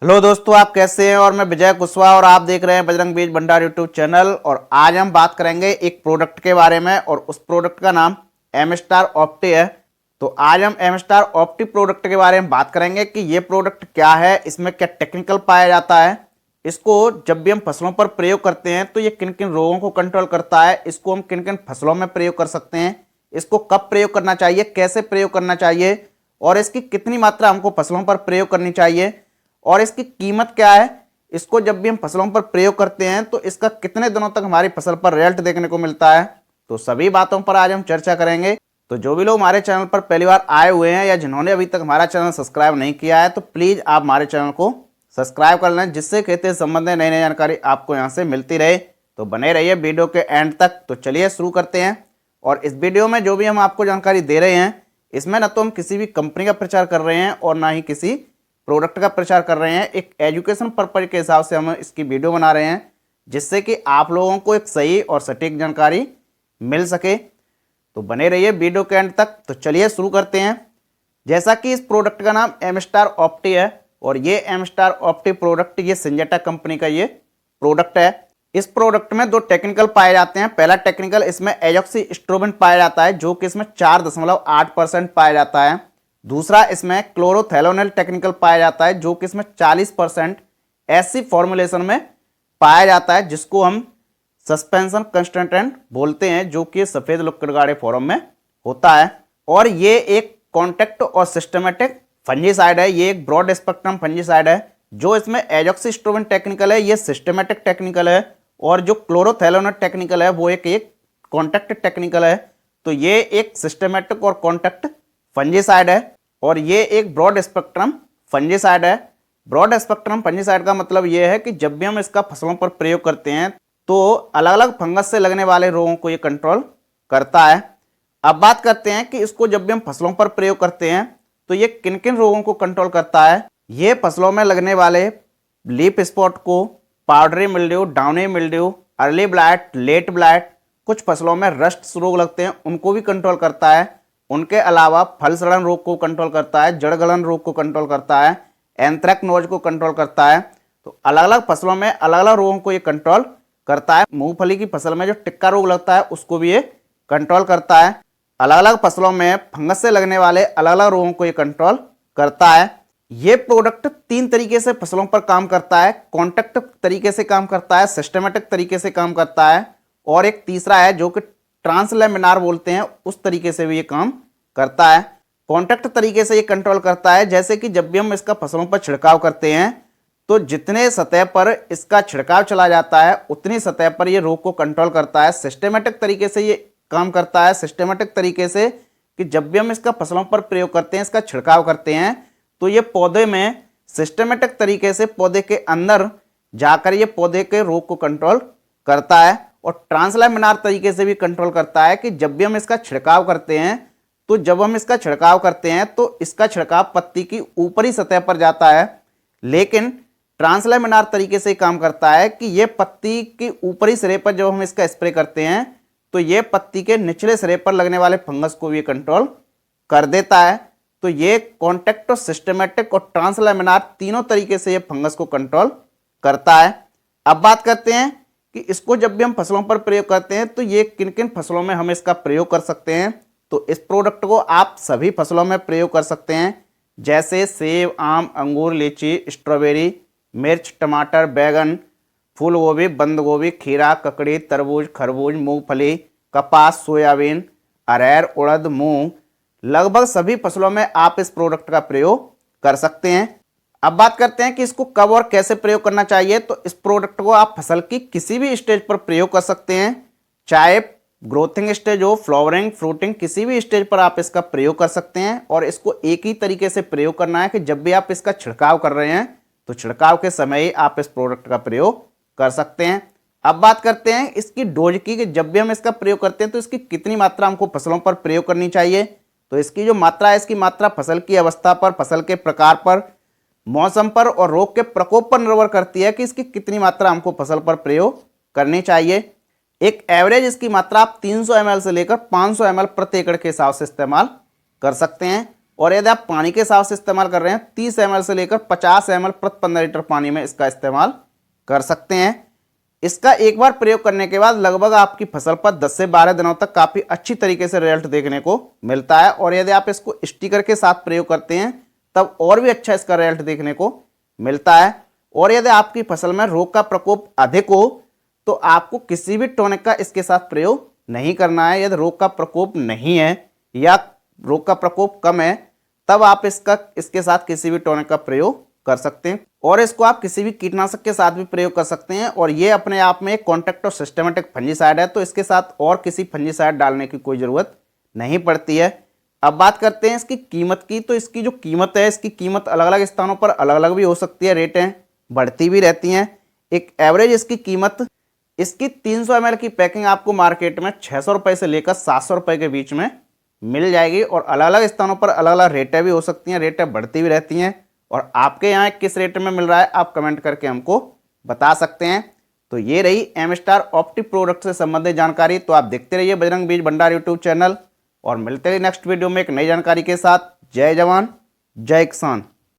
Hello दोस्तों, आप कैसे हैं। और मैं विजय कुशवाहा और आप देख रहे हैं बजरंग बीज भंडार यूट्यूब चैनल। और आज हम बात करेंगे एक प्रोडक्ट के बारे में और उस प्रोडक्ट का नाम एम स्टार ऑप्टी है। तो आज हम एम स्टार ऑप्टी प्रोडक्ट के बारे में बात करेंगे कि ये प्रोडक्ट क्या है, इसमें क्या टेक्निकल पाया जाता है, इसको जब भी हम फसलों पर प्रयोग करते हैं तो ये किन किन रोगों को कंट्रोल करता है, इसको हम किन किन फसलों में प्रयोग कर सकते हैं, इसको कब प्रयोग करना चाहिए, कैसे प्रयोग करना चाहिए और इसकी कितनी मात्रा हमको फसलों पर प्रयोग करनी चाहिए और इसकी कीमत क्या है। इसको जब भी हम फसलों पर प्रयोग करते हैं तो इसका कितने दिनों तक हमारी फसल पर रिजल्ट देखने को मिलता है। तो सभी बातों पर आज हम चर्चा करेंगे। तो जो भी लोग हमारे चैनल पर पहली बार आए हुए हैं या जिन्होंने अभी तक हमारा चैनल सब्सक्राइब नहीं किया है तो प्लीज़ आप हमारे चैनल को सब्सक्राइब कर लें, जिससे खेती से संबंधित नई नई जानकारी आपको यहाँ से मिलती रहे। तो बने रहिए वीडियो के एंड तक। तो चलिए शुरू करते हैं। और इस वीडियो में जो भी हम आपको जानकारी दे रहे हैं इसमें न तो हम किसी भी कंपनी का प्रचार कर रहे हैं और ना ही किसी प्रोडक्ट का प्रचार कर रहे हैं। एक एजुकेशन पर्पज के हिसाब से हम इसकी वीडियो बना रहे हैं, जिससे कि आप लोगों को एक सही और सटीक जानकारी मिल सके। तो बने रहिए वीडियो के एंड तक। तो चलिए शुरू करते हैं। जैसा कि इस प्रोडक्ट का नाम एम स्टार ऑप्टी है और ये एम स्टार ऑप्टी प्रोडक्ट ये सिंजेंटा कंपनी का ये प्रोडक्ट है। इस प्रोडक्ट में दो टेक्निकल पाए जाते हैं। पहला टेक्निकल इसमें एजॉक्सी स्ट्रोबिन पाया जाता है, जो कि इसमें 4.8% पाया जाता है। दूसरा इसमें क्लोरोथेलोनिल टेक्निकल पाया जाता है, जो कि इसमें 40% ऐसी फॉर्मुलेशन में पाया जाता है जिसको हम सस्पेंशन कंस्टेंट बोलते हैं, जो कि सफेद लिक्विड गाढ़े फॉर्म में होता है। और ये एक कॉन्टैक्ट और सिस्टमेटिक फंजीसाइड है। ये एक ब्रॉड स्पेक्ट्रम फंजीसाइड है। जो इसमें एजॉक्सिस्ट्रोबिन टेक्निकल है ये सिस्टमेटिक टेक्निकल है और जो क्लोरोथेलोनिल टेक्निकल है वो एक कॉन्टैक्ट टेक्निकल है। तो ये एक सिस्टमेटिक और कॉन्टैक्ट फंजीसाइड है और ये एक ब्रॉड स्पेक्ट्रम फंजीसाइड है। ब्रॉड स्पेक्ट्रम फंजीसाइड का मतलब ये है कि जब भी हम इसका फसलों पर प्रयोग करते हैं तो अलग अलग फंगस से लगने वाले रोगों को ये कंट्रोल करता है। अब बात करते हैं कि इसको जब भी हम फसलों पर प्रयोग करते हैं तो ये किन किन रोगों को कंट्रोल करता है। ये फसलों में लगने वाले लीफ स्पॉट को, powdery mildew, downy mildew, early blight, late blight, कुछ फसलों में रस्ट रोग लगते हैं उनको भी कंट्रोल करता है। उनके अलावा फल सड़न रोग को कंट्रोल करता है, जड़ गलन रोग को कंट्रोल करता है, एंथ्रेक्नोज को कंट्रोल करता है। तो अलग अलग फसलों में अलग अलग रोगों को ये कंट्रोल करता है। मूंगफली की फसल में जो टिक्का रोग लगता है उसको भी ये कंट्रोल करता है। अलग अलग फसलों में फंगस से लगने वाले अलग अलग रोगों को ये कंट्रोल करता है। ये प्रोडक्ट 3 तरीके से फसलों पर काम करता है। कॉन्टैक्ट तरीके से काम करता है, सिस्टमेटिक तरीके से काम करता है और एक तीसरा है जो कि ट्रांसलेमिनार बोलते हैं, उस तरीके से भी ये काम करता है। कॉन्टैक्ट तरीके से ये कंट्रोल करता है, जैसे कि जब भी हम इसका फसलों पर छिड़काव करते हैं तो जितने सतह पर इसका छिड़काव चला जाता है उतनी सतह पर ये रोग को कंट्रोल करता है। सिस्टमेटिक तरीके से ये काम करता है, सिस्टमेटिक तरीके से कि जब भी हम इसका फसलों पर प्रयोग करते हैं, इसका छिड़काव करते हैं तो ये पौधे में सिस्टमेटिक तरीके से पौधे के अंदर जाकर ये पौधे के रोग को कंट्रोल करता है। और ट्रांसलेमिनार तरीके से भी कंट्रोल करता है कि जब भी हम इसका छिड़काव करते हैं तो जब हम इसका छिड़काव करते हैं तो इसका छिड़काव पत्ती की ऊपरी सतह पर जाता है, लेकिन ट्रांसलेमिनार तरीके से काम करता है कि ये पत्ती की ऊपरी सिरे पर जब हम इसका स्प्रे करते हैं तो ये पत्ती के निचले सिरे पर लगने वाले फंगस को भी कंट्रोल कर देता है। तो ये कॉन्टैक्ट, सिस्टमेटिक और ट्रांसलेमिनार तीनों तरीके से ये फंगस को कंट्रोल करता है। अब बात करते हैं कि इसको जब भी हम फसलों पर प्रयोग करते हैं तो ये किन किन फसलों में हम इसका प्रयोग कर सकते हैं। तो इस प्रोडक्ट को आप सभी फसलों में प्रयोग कर सकते हैं, जैसे सेब, आम, अंगूर, लीची, स्ट्रॉबेरी, मिर्च, टमाटर, बैगन, फूल गोभी, बंद गोभी, खीरा, ककड़ी, तरबूज, खरबूज, मूंगफली, कपास, सोयाबीन, अरहर, उड़द, मूंग, लगभग सभी फसलों में आप इस प्रोडक्ट का प्रयोग कर सकते हैं। अब बात करते हैं कि इसको कब और कैसे प्रयोग करना चाहिए। तो इस प्रोडक्ट को आप फसल की किसी भी स्टेज पर प्रयोग कर सकते हैं, चाहे ग्रोथिंग स्टेज हो, फ्लावरिंग, फ्रूटिंग, किसी भी स्टेज पर आप इसका प्रयोग कर सकते हैं। और इसको एक ही तरीके से प्रयोग करना है कि जब भी आप इसका छिड़काव कर रहे हैं तो छिड़काव के समय ही आप इस प्रोडक्ट का प्रयोग कर सकते हैं। अब बात करते हैं इसकी डोज की, कि जब भी हम इसका प्रयोग करते हैं तो इसकी कितनी मात्रा हमको फसलों पर प्रयोग करनी चाहिए। तो इसकी जो मात्रा है, इसकी मात्रा फसल की अवस्था पर, फसल के प्रकार पर, मौसम पर और रोग के प्रकोप पर निर्भर करती है कि इसकी कितनी मात्रा हमको फसल पर प्रयोग करनी चाहिए। एक एवरेज इसकी मात्रा आप 300 ml से लेकर 500 ml प्रति एकड़ के हिसाब से इस्तेमाल कर सकते हैं। और यदि आप पानी के हिसाब से इस्तेमाल कर रहे हैं 30 ml से लेकर 50 ml प्रति 15 लीटर पानी में इसका इस्तेमाल कर सकते हैं। इसका एक बार प्रयोग करने के बाद लगभग आपकी फसल पर 10 से 12 दिनों तक काफी अच्छी तरीके से रिजल्ट देखने को मिलता है। और यदि आप इसको स्टिकर के साथ प्रयोग करते हैं तब और भी अच्छा इसका रिजल्ट देखने को मिलता है। और यदि आपकी फसल में रोग का प्रकोप अधिक हो तो आपको किसी भी टॉनिक का इसके साथ प्रयोग नहीं करना है। यदि रोग का प्रकोप नहीं है या रोग का प्रकोप कम है तब आप इसके साथ किसी भी टॉनिक का प्रयोग कर सकते हैं। और इसको आप किसी भी कीटनाशक के साथ भी प्रयोग कर सकते हैं। और ये अपने आप में एक कॉन्टैक्ट और सिस्टमेटिक फंजीसाइड है, तो इसके साथ और किसी फंजीसाइड डालने की कोई ज़रूरत नहीं पड़ती है। अब बात करते हैं इसकी कीमत की। तो इसकी जो कीमत है, इसकी कीमत अलग अलग स्थानों पर अलग अलग भी हो सकती है, रेटें बढ़ती भी रहती हैं। एक एवरेज इसकी कीमत, इसकी 300 ml की पैकिंग आपको मार्केट में 600 रुपये से लेकर 700 रुपये के बीच में मिल जाएगी। और अलग अलग स्थानों पर अलग अलग रेटें भी हो सकती हैं, रेटें बढ़ती भी रहती हैं। और आपके यहाँ किस रेट में मिल रहा है आप कमेंट करके हमको बता सकते हैं। तो ये रही एम स्टार ऑप्टी प्रोडक्ट से संबंधित जानकारी। तो आप देखते रहिए बजरंग बीज भंडार यूट्यूब चैनल और मिलते हैं नेक्स्ट वीडियो में एक नई जानकारी के साथ। जय जवान जय किसान।